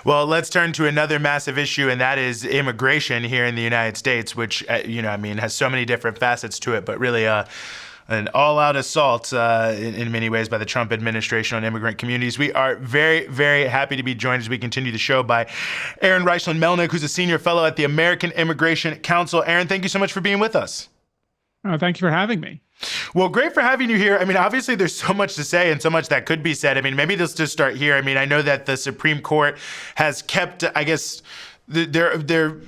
Well, let's turn to another massive issue, and that is immigration here in the United States, which, has so many different facets to it, but really an all-out assault in many ways by the Trump administration on immigrant communities. We are very, very happy to be joined as we continue the show by Aaron Reichlin-Melnick, who's a senior fellow at the American Immigration Council. Aaron, thank you so much for being with us. Thank you for having me. Well, great for having you here. Obviously, there's so much to say and so much that could be said. Maybe let's just start here. I know that the Supreme Court has kept, they're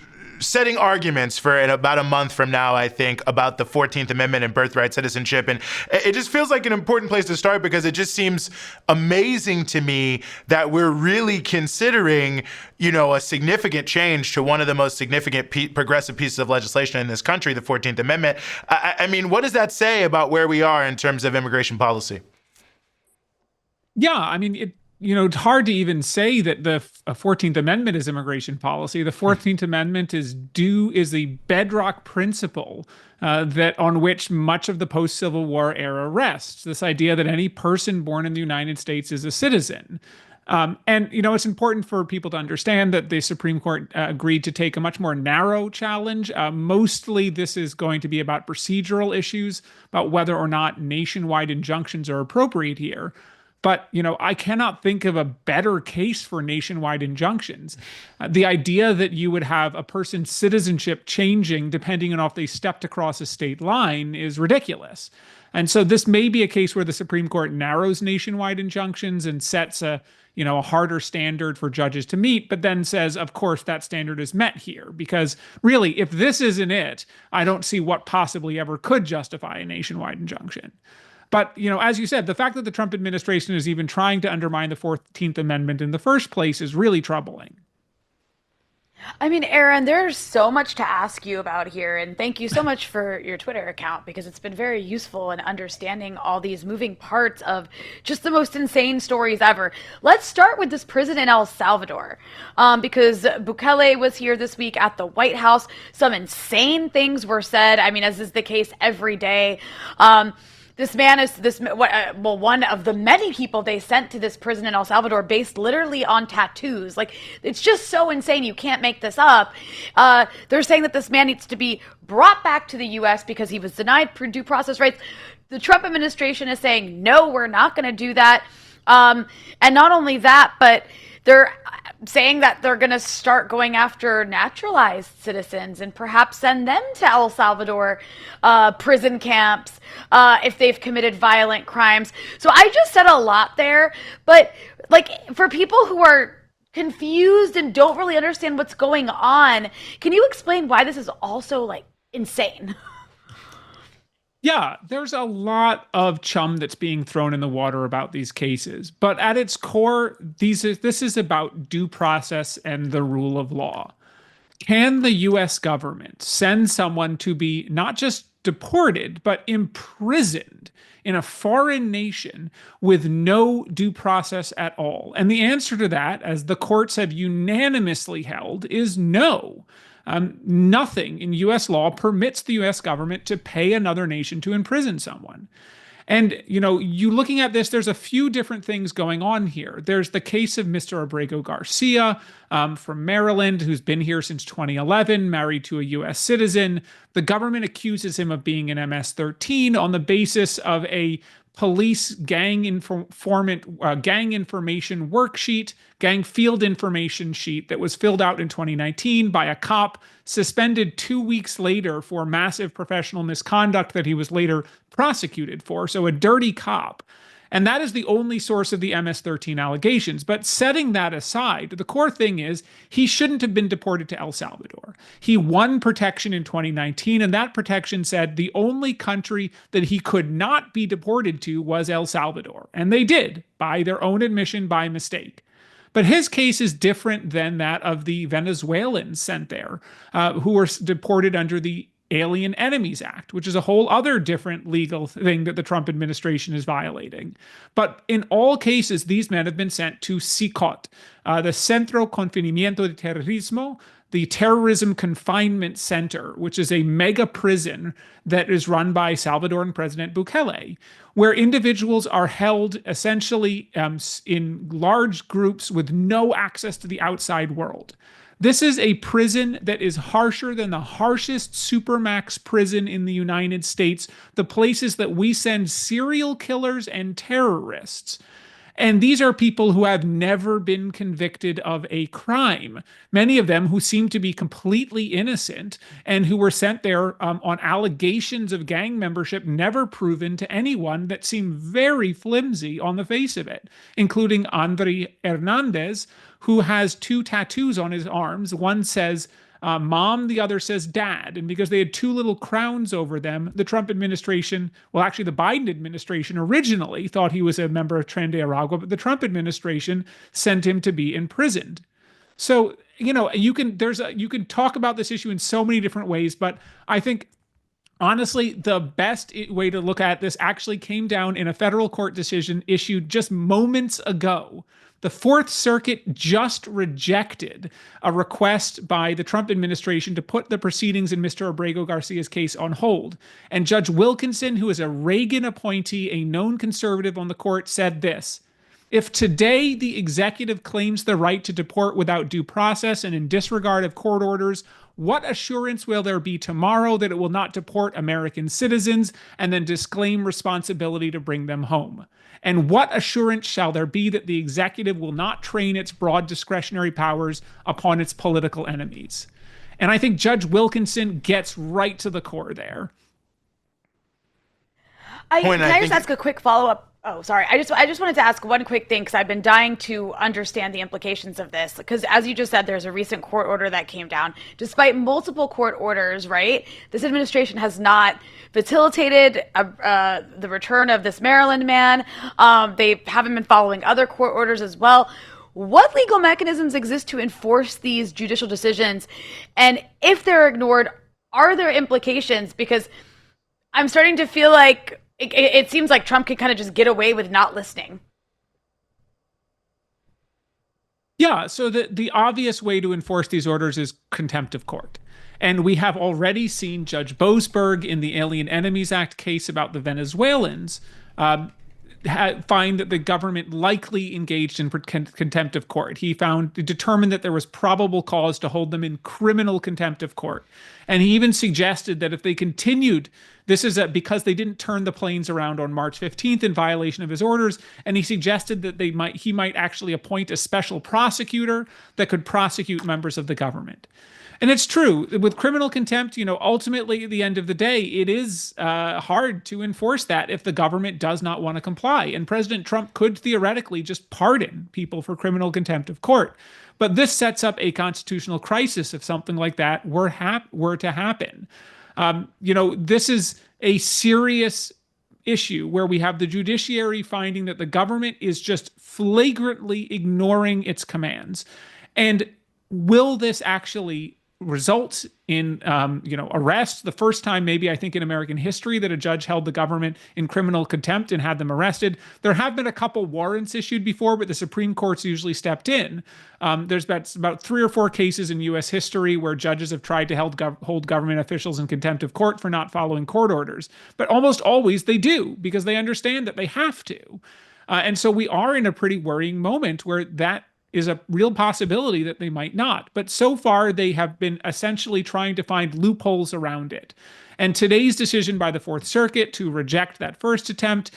setting arguments for in about a month from now, I think, about the 14th Amendment and birthright citizenship. And it just feels like an important place to start because it just seems amazing to me that we're really considering, a significant change to one of the most significant progressive pieces of legislation in this country, the 14th Amendment. What does that say about where we are in terms of immigration policy? Yeah, it's hard to even say that the 14th Amendment is immigration policy. The 14th Amendment is the bedrock principle that on which much of the post-Civil War era rests. This idea that any person born in the United States is a citizen. It's important for people to understand that the Supreme Court agreed to take a much more narrow challenge. Mostly this is going to be about procedural issues, about whether or not nationwide injunctions are appropriate here. But, I cannot think of a better case for nationwide injunctions. The idea that you would have a person's citizenship changing depending on if they stepped across a state line is ridiculous. And so this may be a case where the Supreme Court narrows nationwide injunctions and sets a harder standard for judges to meet, but then says, of course, that standard is met here. Because really, if this isn't it, I don't see what possibly ever could justify a nationwide injunction. But, as you said, the fact that the Trump administration is even trying to undermine the 14th Amendment in the first place is really troubling. Aaron, there's so much to ask you about here, and thank you so much for your Twitter account because it's been very useful in understanding all these moving parts of just the most insane stories ever. Let's start with this prison in El Salvador, because Bukele was here this week at the White House. Some insane things were said. As is the case every day. This man is one of the many people they sent to this prison in El Salvador based literally on tattoos. It's just so insane. You can't make this up. They're saying that this man needs to be brought back to the U.S. because he was denied due process rights. The Trump administration is saying, no, we're not going to do that. And not only that, but they're saying that they're going to start going after naturalized citizens and perhaps send them to El Salvador prison camps if they've committed violent crimes. So I just said a lot there, but for people who are confused and don't really understand what's going on, can you explain why this is also insane? Yeah, there's a lot of chum that's being thrown in the water about these cases. But at its core, this is about due process and the rule of law. Can the U.S. government send someone to be not just deported, but imprisoned in a foreign nation with no due process at all? And the answer to that, as the courts have unanimously held, is no. Nothing in U.S. law permits the U.S. government to pay another nation to imprison someone. And, you looking at this, there's a few different things going on here. There's the case of Mr. Abrego Garcia from Maryland, who's been here since 2011, married to a U.S. citizen. The government accuses him of being an MS-13 on the basis of a police gang information worksheet, gang field information sheet that was filled out in 2019 by a cop, suspended 2 weeks later for massive professional misconduct that he was later prosecuted for. So a dirty cop. And that is the only source of the MS-13 allegations. But setting that aside, the core thing is he shouldn't have been deported to El Salvador. He won protection in 2019, and that protection said the only country that he could not be deported to was El Salvador. And they did, by their own admission, by mistake. But his case is different than that of the Venezuelans sent there, who were deported under the Alien Enemies Act, which is a whole other different legal thing that the Trump administration is violating. But in all cases, these men have been sent to CECOT, the Centro Confinamiento de Terrorismo, the Terrorism Confinement Center, which is a mega prison that is run by Salvadoran President Bukele, where individuals are held essentially in large groups with no access to the outside world. This is a prison that is harsher than the harshest supermax prison in the United States, the places that we send serial killers and terrorists. And these are people who have never been convicted of a crime, many of them who seem to be completely innocent and who were sent there on allegations of gang membership never proven to anyone that seem very flimsy on the face of it, including Andre Hernandez, who has 2 tattoos on his arms. One says mom, the other says dad. And because they had 2 little crowns over them, the Trump administration, well, actually the Biden administration originally thought he was a member of Tren de Aragua, but the Trump administration sent him to be imprisoned. So, you can talk about this issue in so many different ways, but I think honestly, the best way to look at this actually came down in a federal court decision issued just moments ago. The Fourth Circuit just rejected a request by the Trump administration to put the proceedings in Mr. Abrego Garcia's case on hold. And Judge Wilkinson, who is a Reagan appointee, a known conservative on the court, said this: "If today the executive claims the right to deport without due process and in disregard of court orders, what assurance will there be tomorrow that it will not deport American citizens and then disclaim responsibility to bring them home? And what assurance shall there be that the executive will not train its broad discretionary powers upon its political enemies?" And I think Judge Wilkinson gets right to the core there. Can I just ask a quick follow-up? Oh, sorry. I just wanted to ask one quick thing because I've been dying to understand the implications of this. Because as you just said, there's a recent court order that came down. Despite multiple court orders, right? This administration has not facilitated the return of this Maryland man. They haven't been following other court orders as well. What legal mechanisms exist to enforce these judicial decisions? And if they're ignored, are there implications? Because I'm starting to feel like it seems like Trump can kind of just get away with not listening. Yeah, so the obvious way to enforce these orders is contempt of court. And we have already seen Judge Boasberg in the Alien Enemies Act case about the Venezuelans find that the government likely engaged in contempt of court. He determined that there was probable cause to hold them in criminal contempt of court. And he even suggested that if they continued, this is because they didn't turn the planes around on March 15th in violation of his orders. And he suggested that he might actually appoint a special prosecutor that could prosecute members of the government. And it's true with criminal contempt, ultimately at the end of the day, it is hard to enforce that if the government does not want to comply. And President Trump could theoretically just pardon people for criminal contempt of court. But this sets up a constitutional crisis if something like that were to happen. This is a serious issue where we have the judiciary finding that the government is just flagrantly ignoring its commands. And will this actually result in arrest? The first time maybe I think in American history that a judge held the government in criminal contempt and had them arrested. There have been a couple warrants issued before, but the Supreme Court's usually stepped in. There's about 3 or 4 cases in U.S. history where judges have tried to hold government officials in contempt of court for not following court orders. But almost always they do because they understand that they have to. And so we are in a pretty worrying moment where that is a real possibility that they might not. But so far, they have been essentially trying to find loopholes around it. And today's decision by the Fourth Circuit to reject that first attempt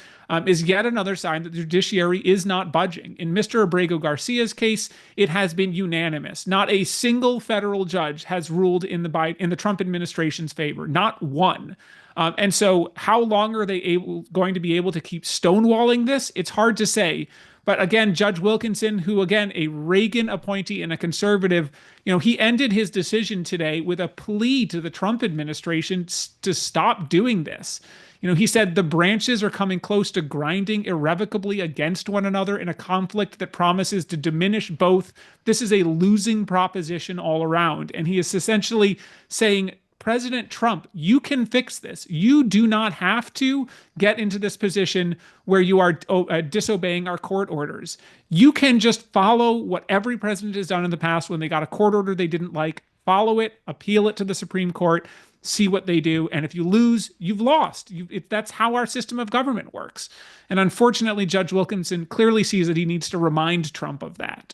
is yet another sign that the judiciary is not budging. In Mr. Abrego Garcia's case, it has been unanimous. Not a single federal judge has ruled in the Trump administration's favor. Not one. And so how long are they going to be able to keep stonewalling this? It's hard to say. But again, Judge Wilkinson, who again, a Reagan appointee and a conservative, he ended his decision today with a plea to the Trump administration to stop doing this. He said the branches are coming close to grinding irrevocably against one another in a conflict that promises to diminish both. This is a losing proposition all around. And he is essentially saying, President Trump, you can fix this. You do not have to get into this position where you are disobeying our court orders. You can just follow what every president has done in the past when they got a court order they didn't like. follow it, appeal it to the Supreme Court, see what they do. And if you lose, you've lost. That's how our system of government works. And unfortunately, Judge Wilkinson clearly sees that he needs to remind Trump of that.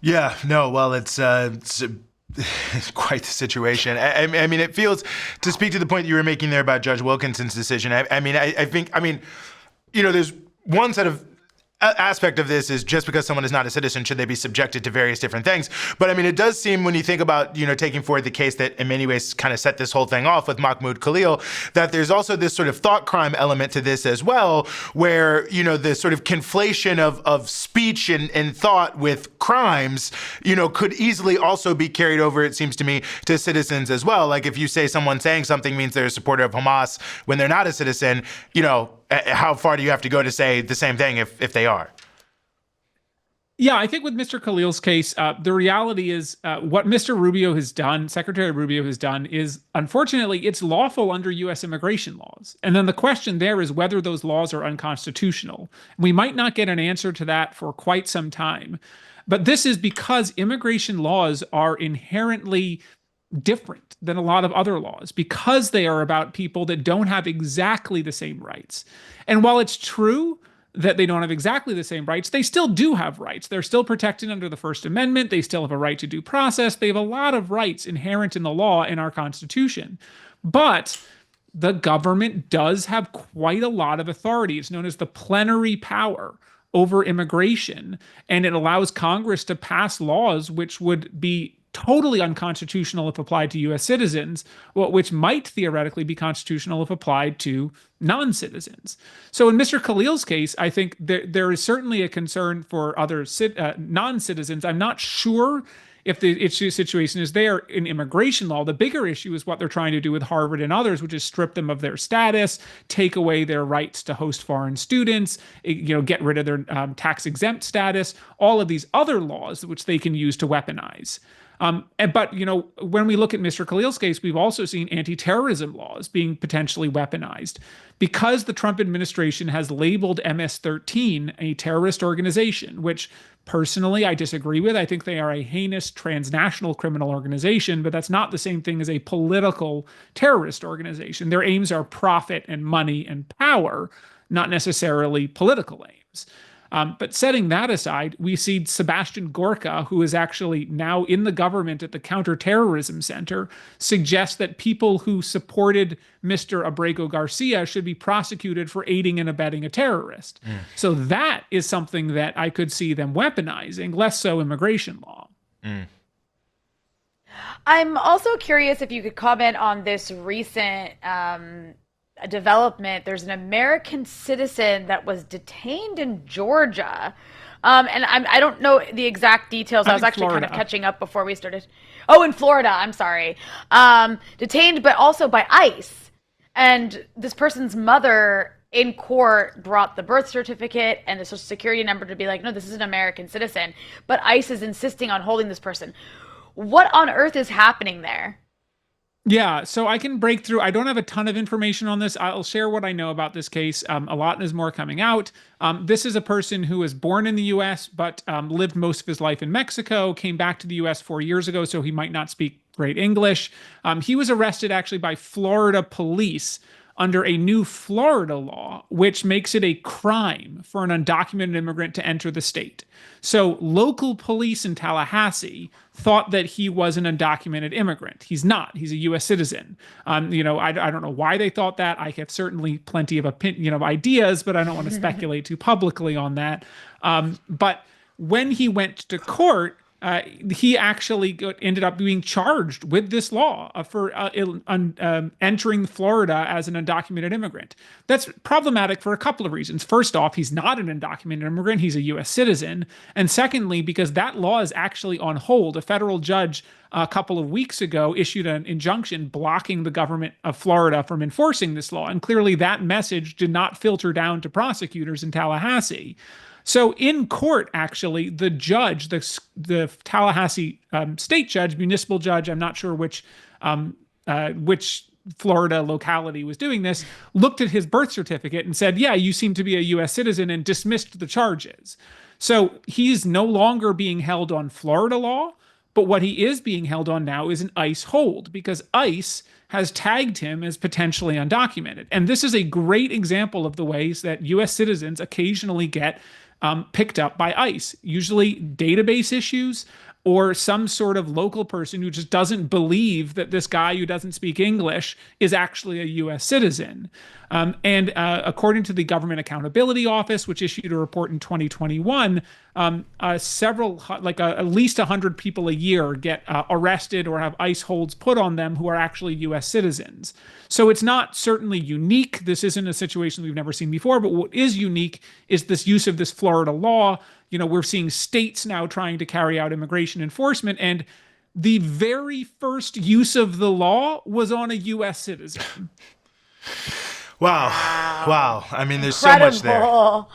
Yeah, no, well, it's quite the situation. I mean, it feels, to speak to the point that you were making there about Judge Wilkinson's decision, I think, there's one set of aspect of this is just because someone is not a citizen, should they be subjected to various different things? But I mean, it does seem when you think about, taking forward the case that in many ways kind of set this whole thing off with Mahmoud Khalil, that there's also this sort of thought crime element to this as well, where, the sort of conflation of speech and thought with crimes, could easily also be carried over, it seems to me, to citizens as well. Like if you say someone saying something means they're a supporter of Hamas when they're not a citizen, how far do you have to go to say the same thing if they are? Yeah, I think with Mr. Khalil's case, the reality is what Mr. Rubio has done, Secretary Rubio has done, is unfortunately it's lawful under U.S. immigration laws. And then the question there is whether those laws are unconstitutional. We might not get an answer to that for quite some time. But this is because immigration laws are inherently different than a lot of other laws because they are about people that don't have exactly the same rights. And while it's true that they don't have exactly the same rights, they still do have rights. They're still protected under the First Amendment. They still have a right to due process. They have a lot of rights inherent in the law in our Constitution. But the government does have quite a lot of authority. It's known as the plenary power over immigration, and it allows Congress to pass laws which would be totally unconstitutional if applied to U.S. citizens, which might theoretically be constitutional if applied to non-citizens. So in Mr. Khalil's case, I think there is certainly a concern for other non-citizens. I'm not sure if the issue situation is there in immigration law. The bigger issue is what they're trying to do with Harvard and others, which is strip them of their status, take away their rights to host foreign students, get rid of their tax-exempt status, all of these other laws which they can use to weaponize. But when we look at Mr. Khalil's case, we've also seen anti-terrorism laws being potentially weaponized because the Trump administration has labeled MS-13 a terrorist organization, which personally I disagree with. I think they are a heinous transnational criminal organization, but that's not the same thing as a political terrorist organization. Their aims are profit and money and power, not necessarily political aims. But setting that aside, we see Sebastian Gorka, who is actually now in the government at the Counterterrorism Center, suggest that people who supported Mr. Abrego Garcia should be prosecuted for aiding and abetting a terrorist. So that is something that I could see them weaponizing, less so immigration law. I'm also curious if you could comment on this recent development. There's an American citizen that was detained in Georgia. And I don't know the exact details. I was actually Florida. kind of catching up before we started. Oh, in Florida. I'm sorry. Detained, but also by ICE. And this person's mother in court brought the birth certificate and the social security number to be like, no, this is an American citizen. But ICE is insisting on holding this person. What on earth is happening there? Yeah, so I can break through. I don't have a ton of information on this. I'll share what I know about this case. A lot is more coming out. This is a person who was born in the U.S., but lived most of his life in Mexico, came back to the U.S. 4 years ago, so he might not speak great English. He was arrested actually by Florida police under a new Florida law, which makes it a crime for an undocumented immigrant to enter the state. So local police in Tallahassee thought that he was an undocumented immigrant. He's not. He's a U.S. citizen. I don't know why they thought that. I have certainly plenty of ideas, but I don't want to speculate too publicly on that. But when he went to court, he actually ended up being charged with this law for entering Florida as an undocumented immigrant. That's problematic for a couple of reasons. First off, he's not an undocumented immigrant. He's a U.S. citizen. And secondly, because that law is actually on hold. A federal judge a couple of weeks ago issued an injunction blocking the government of Florida from enforcing this law. And clearly that message did not filter down to prosecutors in Tallahassee. So in court, actually, the judge, the Tallahassee state judge, municipal judge, I'm not sure which Florida locality was doing this, looked at his birth certificate and said, yeah, you seem to be a U.S. citizen, and dismissed the charges. So he's no longer being held on Florida law, But what he is being held on now is an ICE hold, because ICE has tagged him as potentially undocumented. And this is a great example of the ways that U.S. citizens occasionally get picked up by ICE, usually database issues or some sort of local person who just doesn't believe that this guy who doesn't speak English is actually a U.S. citizen. And according to the Government Accountability Office, which issued a report in 2021, at least 100 people a year get arrested or have ICE holds put on them who are actually U.S. citizens. So it's not certainly unique. This isn't a situation we've never seen before, but what is unique is this use of this Florida law. We're seeing states now trying to carry out immigration enforcement, and the very first use of the law was on a U.S. citizen. Wow. I mean, there's so much there. Wow.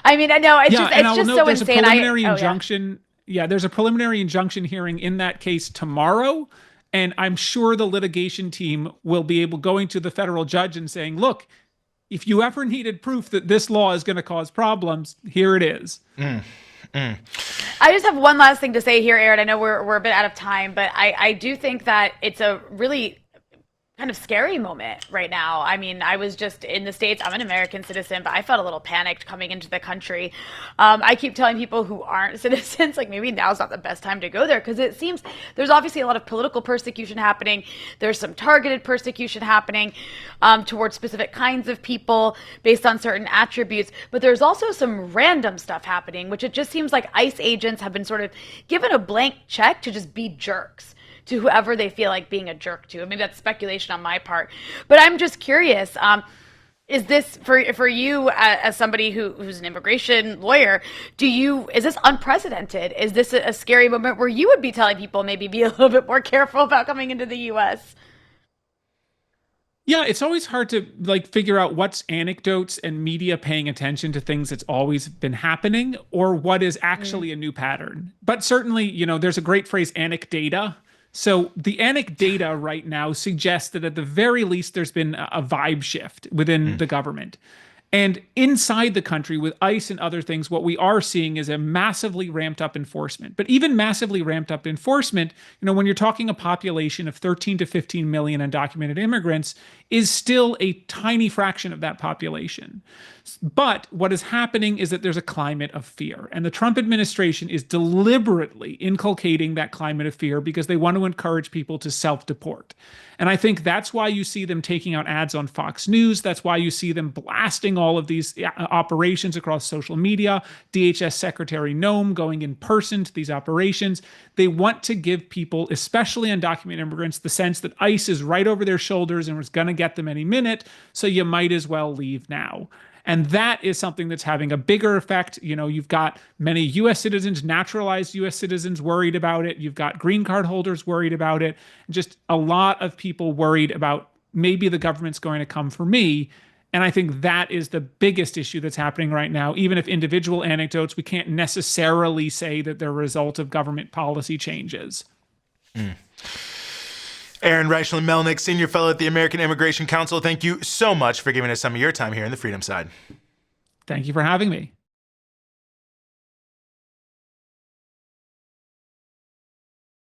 I mean, I know it's just so there's insane. A preliminary injunction. Yeah, there's a preliminary injunction hearing in that case tomorrow, and I'm sure the litigation team will be going to the federal judge and saying, "Look, if you ever needed proof that this law is going to cause problems, here it is." I just have one last thing to say here, Aaron. I know we're a bit out of time, but I do think that it's a really kind of scary moment right now. I mean, I was just in the States. I'm an American citizen, but I felt a little panicked coming into the country. I keep telling people who aren't citizens, like, maybe now's not the best time to go there, because it seems there's obviously a lot of political persecution happening. There's some targeted persecution happening towards specific kinds of people based on certain attributes. But there's also some random stuff happening, which it just seems like ICE agents have been sort of given a blank check to just be jerks to whoever they feel like being a jerk to. Maybe that's speculation on my part, but I'm just curious. Is this for you as somebody who's an immigration lawyer? Is this unprecedented? Is this a scary moment where you would be telling people maybe be a little bit more careful about coming into the U.S.? Yeah, it's always hard to figure out what's anecdotes and media paying attention to things that's always been happening or what is actually a new pattern. But certainly, there's a great phrase, anecdata. So the anecdata right now suggests that at the very least, there's been a vibe shift within the government. And inside the country with ICE and other things, what we are seeing is a massively ramped up enforcement. But even massively ramped up enforcement, when you're talking a population of 13 to 15 million undocumented immigrants, is still a tiny fraction of that population. But what is happening is that there's a climate of fear. And the Trump administration is deliberately inculcating that climate of fear because they want to encourage people to self-deport. And I think that's why you see them taking out ads on Fox News. That's why you see them blasting all of these operations across social media. DHS Secretary Noem going in person to these operations. They want to give people, especially undocumented immigrants, the sense that ICE is right over their shoulders and was going to get them any minute, so you might as well leave now. And that is something that's having a bigger effect. You've got many U.S. citizens, naturalized U.S. citizens worried about it. You've got green card holders worried about it. Just a lot of people worried about maybe the government's going to come for me. And I think that is the biggest issue that's happening right now. Even if individual anecdotes, we can't necessarily say that they're a result of government policy changes. Aaron Reichlin-Melnick, Senior Fellow at the American Immigration Council, thank you so much for giving us some of your time here in the Freedom Side. Thank you for having me.